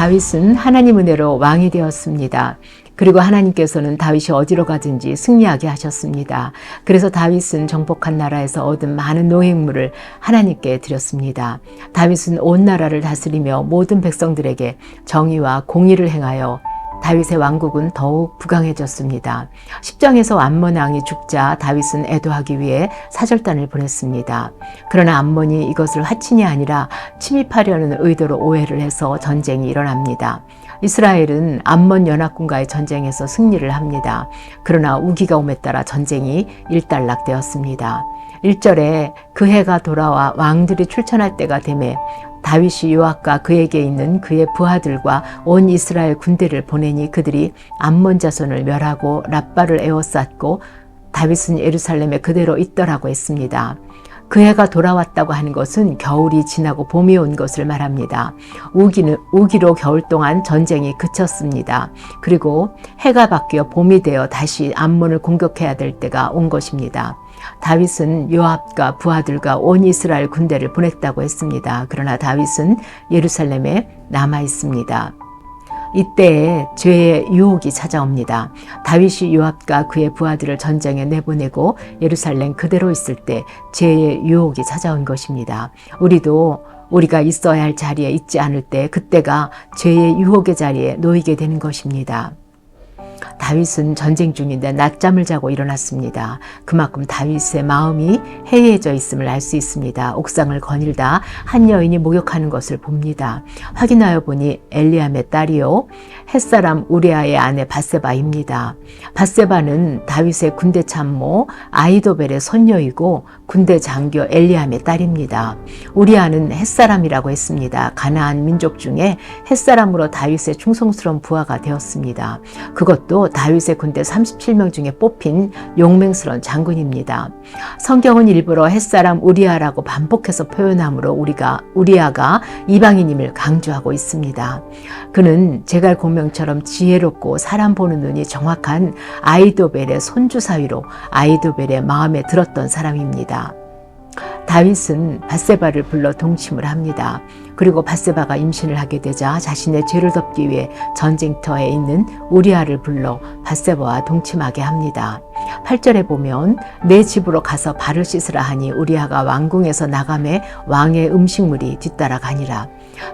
다윗은 하나님 은혜로 왕이 되었습니다. 그리고 하나님께서는 다윗이 어디로 가든지 승리하게 하셨습니다. 그래서 다윗은 정복한 나라에서 얻은 많은 노획물을 하나님께 드렸습니다. 다윗은 온 나라를 다스리며 모든 백성들에게 정의와 공의를 행하여 다윗의 왕국은 더욱 부강해졌습니다. 10장에서 암몬 왕이 죽자 다윗은 애도하기 위해 사절단을 보냈습니다. 그러나 암몬이 이것을 화친이 아니라 침입하려는 의도로 오해를 해서 전쟁이 일어납니다. 이스라엘은 암몬 연합군과의 전쟁에서 승리를 합니다. 그러나 우기가 오에 따라 전쟁이 일단락되었습니다. 1절에 그 해가 돌아와 왕들이 출전할 때가 되매 다윗이 요압과 그에게 있는 그의 부하들과 온 이스라엘 군대를 보내니 그들이 암몬 자손을 멸하고 랍바를 에워쌌고 다윗은 예루살렘에 그대로 있더라고 했습니다. 그 해가 돌아왔다고 하는 것은 겨울이 지나고 봄이 온 것을 말합니다. 우기로 겨울 동안 전쟁이 그쳤습니다. 그리고 해가 바뀌어 봄이 되어 다시 암몬을 공격해야 될 때가 온 것입니다. 다윗은 요압과 부하들과 온 이스라엘 군대를 보냈다고 했습니다. 그러나 다윗은 예루살렘에 남아 있습니다. 이때에 죄의 유혹이 찾아옵니다. 다윗이 요압과 그의 부하들을 전쟁에 내보내고 예루살렘 그대로 있을 때 죄의 유혹이 찾아온 것입니다. 우리가 있어야 할 자리에 있지 않을 때 그때가 죄의 유혹의 자리에 놓이게 되는 것입니다. 다윗은 전쟁 중인데 낮잠을 자고 일어났습니다. 그만큼 다윗의 마음이 해이해져 있음을 알 수 있습니다. 옥상을 거닐다 한 여인이 목욕하는 것을 봅니다. 확인하여 보니 엘리암의 딸이요 햇사람 우리아의 아내 밧세바입니다. 밧세바는 다윗의 군대 참모 아히도벨의 손녀이고 군대 장교 엘리암의 딸입니다. 우리아는 햇사람이라고 했습니다. 가나안 민족 중에 햇사람으로 다윗의 충성스러운 부하가 되었습니다. 그것도 다윗의 군대 37명 중에 뽑힌 용맹스러운 장군입니다. 성경은 일부러 햇사람 우리아라고 반복해서 표현하므로 우리아가 이방인임을 강조하고 있습니다. 그는 제갈공명처럼 지혜롭고 사람 보는 눈이 정확한 아히도벨의 손주 사위로 아히도벨의 마음에 들었던 사람입니다. 다윗은 밧세바를 불러 동침을 합니다. 그리고 밧세바가 임신을 하게 되자 자신의 죄를 덮기 위해 전쟁터에 있는 우리아를 불러 밧세바와 동침하게 합니다. 8절에 보면 내 집으로 가서 발을 씻으라 하니 우리아가 왕궁에서 나가매 왕의 음식물이 뒤따라가니라.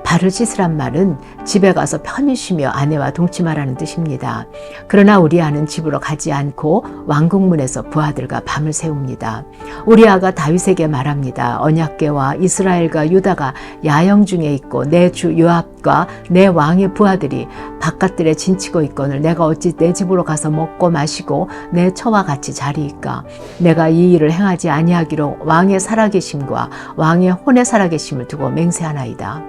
발을 씻으란 말은 집에 가서 편히 쉬며 아내와 동침하라는 뜻입니다. 그러나 우리아는 집으로 가지 않고 왕궁문에서 부하들과 밤을 새웁니다. 우리아가 다윗에게 말합니다. 언약궤와 이스라엘과 유다가 야영 중에 있고 내 주 요압과 내 왕의 부하들이 바깥들에 진치고 있거늘 내가 어찌 내 집으로 가서 먹고 마시고 내 처와 같이 자리이까. 내가 이 일을 행하지 아니하기로 왕의 살아계심과 왕의 혼의 살아계심을 두고 맹세하나이다.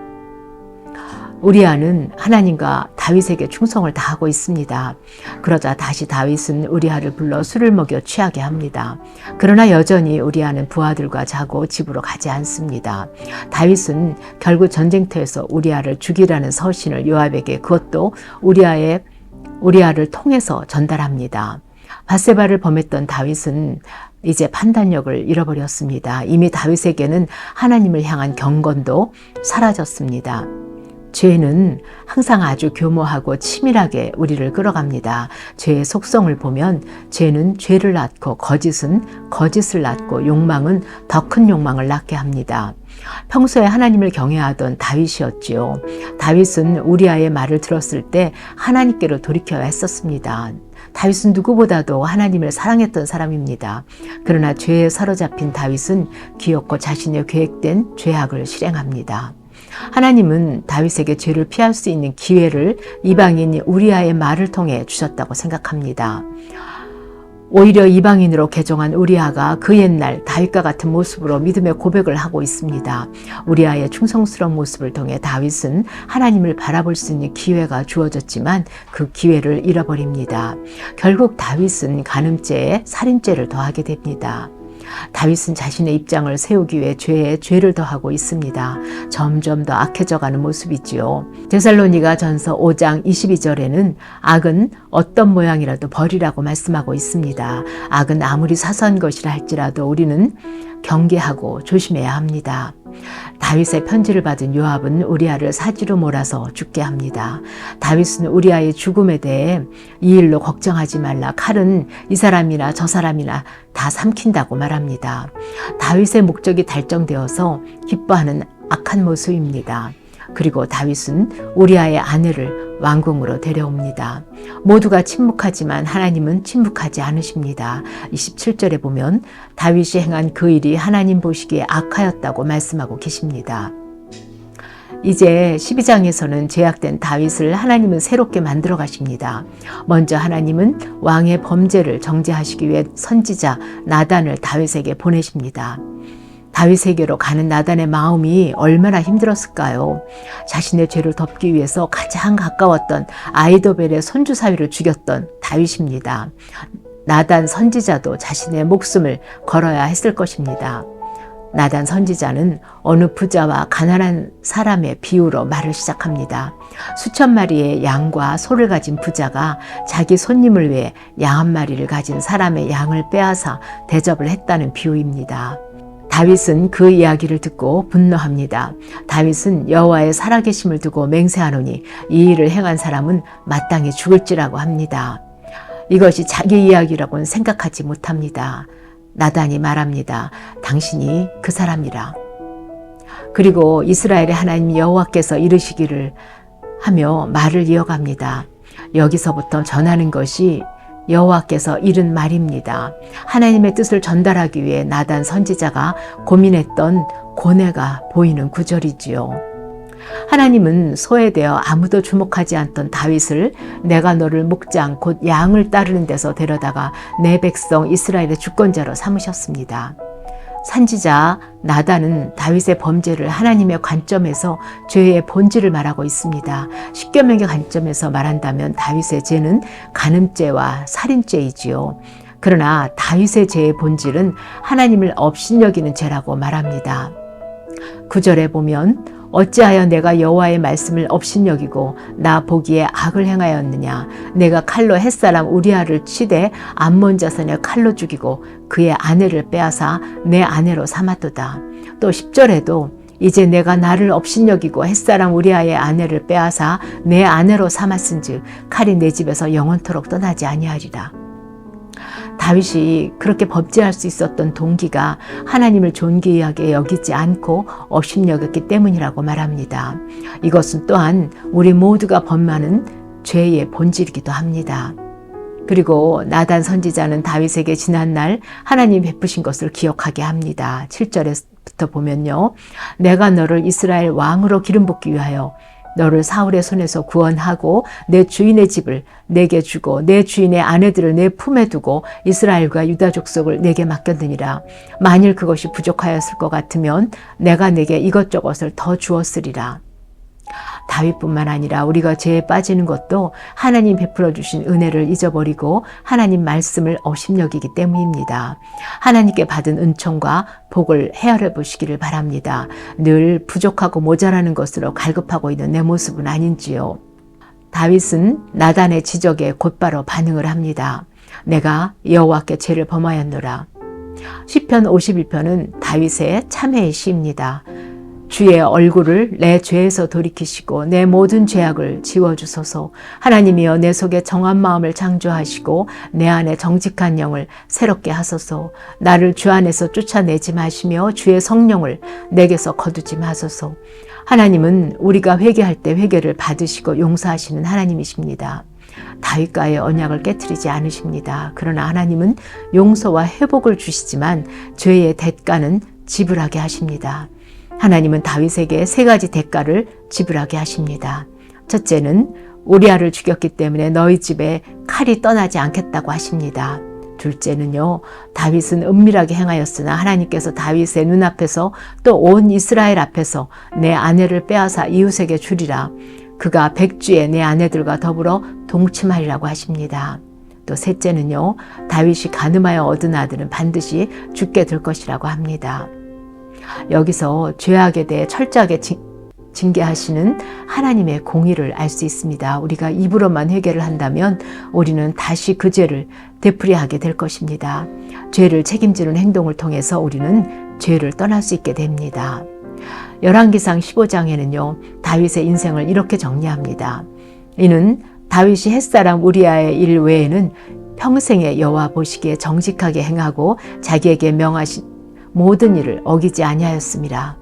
우리아는 하나님과 다윗에게 충성을 다하고 있습니다. 그러자 다시 다윗은 우리아를 불러 술을 먹여 취하게 합니다. 그러나 여전히 우리아는 부하들과 자고 집으로 가지 않습니다. 다윗은 결국 전쟁터에서 우리아를 죽이라는 서신을 요압에게 그것도 우리아를 통해서 전달합니다. 밧세바를 범했던 다윗은 이제 판단력을 잃어버렸습니다. 이미 다윗에게는 하나님을 향한 경건도 사라졌습니다. 죄는 항상 아주 교모하고 치밀하게 우리를 끌어갑니다. 죄의 속성을 보면 죄는 죄를 낳고 거짓은 거짓을 낳고 욕망은 더 큰 욕망을 낳게 합니다. 평소에 하나님을 경외하던 다윗이었지요. 다윗은 우리아의 말을 들었을 때 하나님께로 돌이켜야 했었습니다. 다윗은 누구보다도 하나님을 사랑했던 사람입니다. 그러나 죄에 사로잡힌 다윗은 기어코 자신의 계획된 죄악을 실행합니다. 하나님은 다윗에게 죄를 피할 수 있는 기회를 이방인 우리아의 말을 통해 주셨다고 생각합니다. 오히려 이방인으로 개종한 우리아가 그 옛날 다윗과 같은 모습으로 믿음의 고백을 하고 있습니다. 우리아의 충성스러운 모습을 통해 다윗은 하나님을 바라볼 수 있는 기회가 주어졌지만 그 기회를 잃어버립니다. 결국 다윗은 간음죄에 살인죄를 더하게 됩니다. 다윗은 자신의 입장을 세우기 위해 죄에 죄를 더하고 있습니다. 점점 더 악해져가는 모습이지요. 데살로니가 전서 5장 22절에는 악은 어떤 모양이라도 버리라고 말씀하고 있습니다. 악은 아무리 사소한 것이라 할지라도 우리는 경계하고 조심해야 합니다. 다윗의 편지를 받은 요압은 우리아를 사지로 몰아서 죽게 합니다. 다윗은 우리아의 죽음에 대해 이 일로 걱정하지 말라. 칼은 이 사람이나 저 사람이나 다 삼킨다고 말합니다. 다윗의 목적이 달성되어서 기뻐하는 악한 모습입니다. 그리고 다윗은 우리아의 아내를 왕궁으로 데려옵니다. 모두가 침묵하지만 하나님은 침묵하지 않으십니다. 27절에 보면 다윗이 행한 그 일이 하나님 보시기에 악하였다고 말씀하고 계십니다. 이제 12장에서는 죄악된 다윗을 하나님은 새롭게 만들어 가십니다. 먼저 하나님은 왕의 범죄를 정죄하시기 위해 선지자 나단을 다윗에게 보내십니다. 다윗에게로 가는 나단의 마음이 얼마나 힘들었을까요? 자신의 죄를 덮기 위해서 가장 가까웠던 아이도벨의 손주 사위를 죽였던 다윗입니다. 나단 선지자도 자신의 목숨을 걸어야 했을 것입니다. 나단 선지자는 어느 부자와 가난한 사람의 비유로 말을 시작합니다. 수천 마리의 양과 소를 가진 부자가 자기 손님을 위해 양 한 마리를 가진 사람의 양을 빼앗아 대접을 했다는 비유입니다. 다윗은 그 이야기를 듣고 분노합니다. 다윗은 여호와의 살아계심을 두고 맹세하노니 이 일을 행한 사람은 마땅히 죽을지라고 합니다. 이것이 자기 이야기라고는 생각하지 못합니다. 나단이 말합니다. 당신이 그 사람이라. 그리고 이스라엘의 하나님 여호와께서 이르시기를 하며 말을 이어갑니다. 여기서부터 전하는 것이 여호와께서 이른 말입니다. 하나님의 뜻을 전달하기 위해 나단 선지자가 고민했던 고뇌가 보이는 구절이지요. 하나님은 소외되어 아무도 주목하지 않던 다윗을 내가 너를 목장 곧 양을 따르는 데서 데려다가 내 백성 이스라엘의 주권자로 삼으셨습니다. 선지자 나단은 다윗의 범죄를 하나님의 관점에서 죄의 본질을 말하고 있습니다. 십계명의 관점에서 말한다면 다윗의 죄는 간음죄와 살인죄이지요. 그러나 다윗의 죄의 본질은 하나님을 업신여기는 죄라고 말합니다. 9절에 보면 어찌하여 내가 여호와의 말씀을 업신여기고 나 보기에 악을 행하였느냐. 내가 칼로 햇사람 우리아를 치되 암몬 자손을 칼로 죽이고 그의 아내를 빼앗아 내 아내로 삼았도다. 또 10절에도 이제 내가 나를 업신여기고 햇사람 우리아의 아내를 빼앗아 내 아내로 삼았은즉 칼이 내 집에서 영원토록 떠나지 아니하리라. 다윗이 그렇게 범죄할 수 있었던 동기가 하나님을 존귀하게 여기지 않고 업신여겼기 때문이라고 말합니다. 이것은 또한 우리 모두가 범하는 죄의 본질이기도 합니다. 그리고 나단 선지자는 다윗에게 지난날 하나님 베푸신 것을 기억하게 합니다. 7절부터 보면요. 내가 너를 이스라엘 왕으로 기름 붓기 위하여 너를 사울의 손에서 구원하고 내 주인의 집을 내게 주고 내 주인의 아내들을 내 품에 두고 이스라엘과 유다 족속을 내게 맡겼느니라. 만일 그것이 부족하였을 것 같으면 내가 내게 이것저것을 더 주었으리라. 다윗뿐만 아니라 우리가 죄에 빠지는 것도 하나님 베풀어 주신 은혜를 잊어버리고 하나님 말씀을 업신여기기 때문입니다. 하나님께 받은 은총과 복을 헤아려 보시기를 바랍니다. 늘 부족하고 모자라는 것으로 갈급하고 있는 내 모습은 아닌지요. 다윗은 나단의 지적에 곧바로 반응을 합니다. 내가 여호와께 죄를 범하였노라. 시편 51편은 다윗의 참회의 시입니다. 주의 얼굴을 내 죄에서 돌이키시고 내 모든 죄악을 지워주소서. 하나님이여 내 속에 정한 마음을 창조하시고 내 안에 정직한 영을 새롭게 하소서. 나를 주 안에서 쫓아내지 마시며 주의 성령을 내게서 거두지 마소서. 하나님은 우리가 회개할 때 회개를 받으시고 용서하시는 하나님이십니다. 다윗과의 언약을 깨트리지 않으십니다. 그러나 하나님은 용서와 회복을 주시지만 죄의 대가는 지불하게 하십니다. 하나님은 다윗에게 세 가지 대가를 지불하게 하십니다. 첫째는 우리아를 죽였기 때문에 너희 집에 칼이 떠나지 않겠다고 하십니다. 둘째는요, 다윗은 은밀하게 행하였으나 하나님께서 다윗의 눈앞에서 또 온 이스라엘 앞에서 내 아내를 빼앗아 이웃에게 주리라. 그가 백주에 내 아내들과 더불어 동침하리라고 하십니다. 또 셋째는요, 다윗이 간음하여 얻은 아들은 반드시 죽게 될 것이라고 합니다. 여기서 죄악에 대해 철저하게 징계하시는 하나님의 공의를 알 수 있습니다. 우리가 입으로만 회개를 한다면 우리는 다시 그 죄를 되풀이하게 될 것입니다. 죄를 책임지는 행동을 통해서 우리는 죄를 떠날 수 있게 됩니다. 열왕기상 15장에는요, 다윗의 인생을 이렇게 정리합니다. 이는 다윗이 햇사람 우리아의 일 외에는 평생에 여호와 보시기에 정직하게 행하고 자기에게 명하신 모든 일을 어기지 아니하였습니다.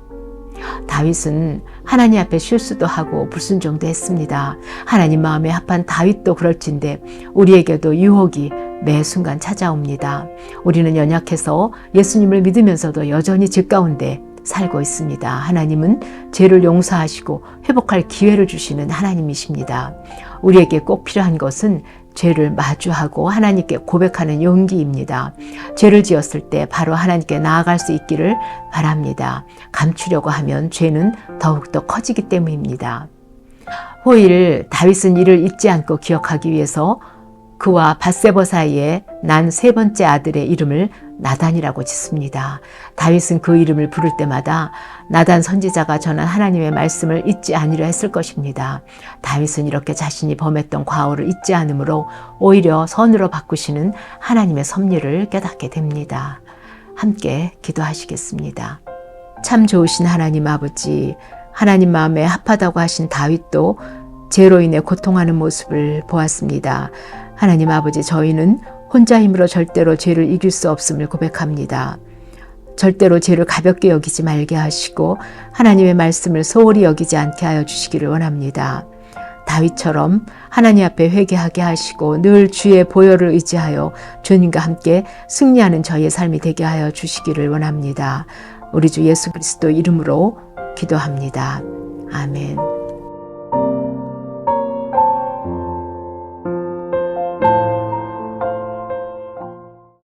다윗은 하나님 앞에 실수도 하고 불순종도 했습니다. 하나님 마음에 합한 다윗도 그럴진데 우리에게도 유혹이 매 순간 찾아옵니다. 우리는 연약해서 예수님을 믿으면서도 여전히 죄 가운데 살고 있습니다. 하나님은 죄를 용서하시고 회복할 기회를 주시는 하나님이십니다. 우리에게 꼭 필요한 것은 죄를 마주하고 하나님께 고백하는 용기입니다. 죄를 지었을 때 바로 하나님께 나아갈 수 있기를 바랍니다. 감추려고 하면 죄는 더욱더 커지기 때문입니다. 호일 다윗은 이를 잊지 않고 기억하기 위해서 그와 밧세바 사이에 난 세 번째 아들의 이름을 나단이라고 짓습니다. 다윗은 그 이름을 부를 때마다 나단 선지자가 전한 하나님의 말씀을 잊지 아니려 했을 것입니다. 다윗은 이렇게 자신이 범했던 과오를 잊지 않으므로 오히려 선으로 바꾸시는 하나님의 섭리를 깨닫게 됩니다. 함께 기도하시겠습니다. 참 좋으신 하나님 아버지, 하나님 마음에 합하다고 하신 다윗도 죄로 인해 고통하는 모습을 보았습니다. 하나님 아버지, 저희는 혼자 힘으로 절대로 죄를 이길 수 없음을 고백합니다. 절대로 죄를 가볍게 여기지 말게 하시고 하나님의 말씀을 소홀히 여기지 않게 하여 주시기를 원합니다. 다윗처럼 하나님 앞에 회개하게 하시고 늘 주의 보혈을 의지하여 주님과 함께 승리하는 저희의 삶이 되게 하여 주시기를 원합니다. 우리 주 예수 그리스도 이름으로 기도합니다. 아멘.